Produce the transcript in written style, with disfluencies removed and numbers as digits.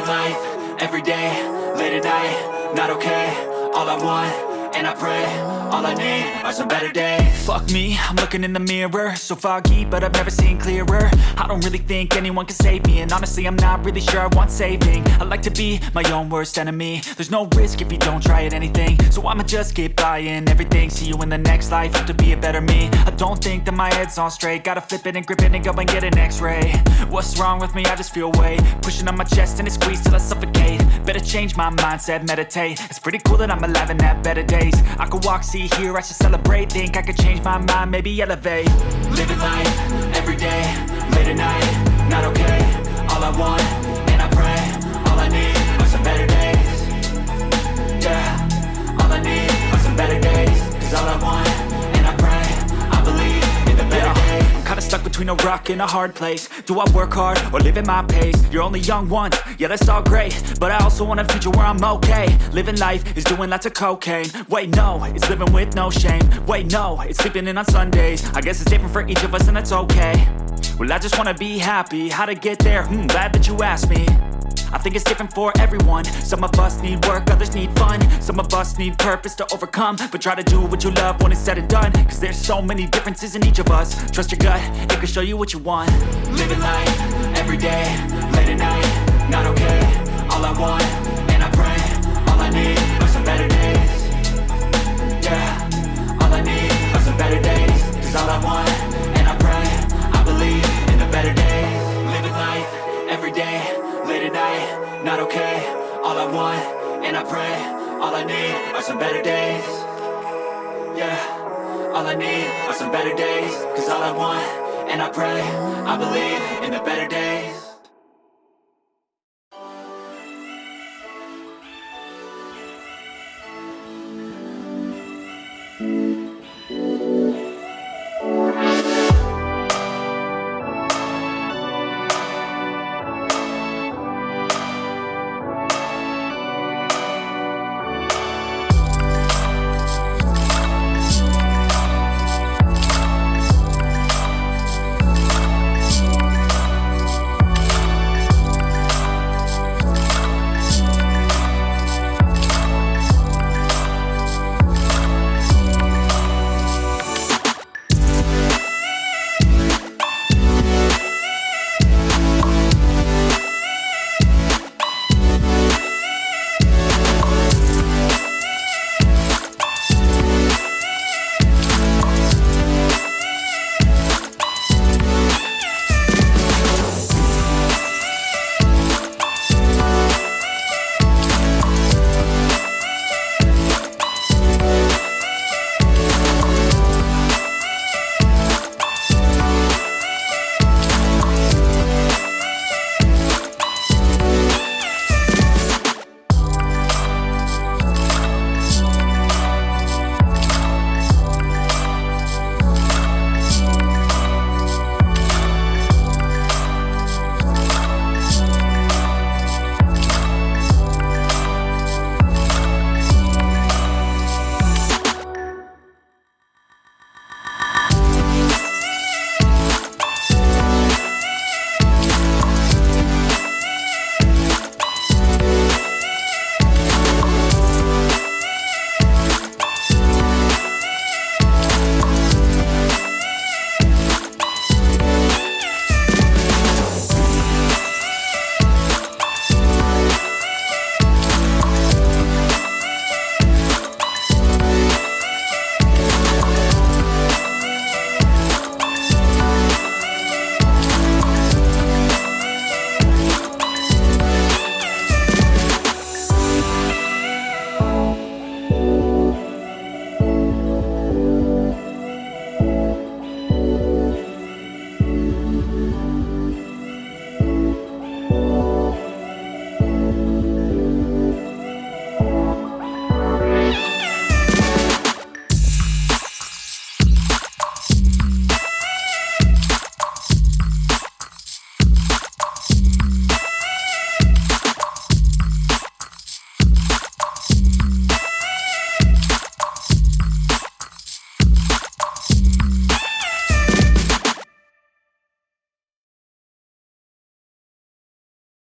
life, every day, late at night, not okay. All I want, and I pray, all I need are some better days. Fuck me, I'm looking in the mirror, so foggy, but I've never seen clearer. I don't really think anyone can save me, and honestly I'm not really sure I want saving. I like to be my own worst enemy. There's no risk if you don't try at anything, so I'ma just keep buying everything. See you in the next life, have to be a better me. I don't think that my head's on straight, gotta flip it and grip it and go and get an x-ray. What's wrong with me? I just feel weight pushing on my chest and it squeezes till I suffocate. Better change my mindset, meditate. It's pretty cool that I'm alive and have better days. I could walk, see, hear, I should celebrate. Think I could change my mind, maybe elevate. Living life, every day, late at night, not okay. All I want, and I pray, all I need are some better days. Yeah, all I need are some better days. Cause all I want, and I pray, I believe in the better days. I'm kinda stuck between a rock and a hard place. Do I work hard or live at my pace? You're only young once, yeah that's all great, but I also want a future where I'm okay. Living life is doing lots of cocaine. Wait no, it's living with no shame. Wait no, it's sleeping in on Sundays. I guess it's different for each of us and that's okay. Well I just wanna be happy, how to get there? Glad that you asked me. I think it's different for everyone. Some of us need work, others need fun. Some of us need purpose to overcome. But try to do what you love when it's said and done. Cause there's so many differences in each of us. Trust your gut, it can show you what you want. Living life, every day, late at night, not okay. All I want, and I pray, all I need are some better days. Yeah, all I need are some better days. Cause all I want, and I pray, I believe in the better days. Living life, every day, late at night, not okay. All I want, and I pray, all I need are some better days. Yeah, all I need are some better days. Cause all I want, and I pray, I believe in the better days.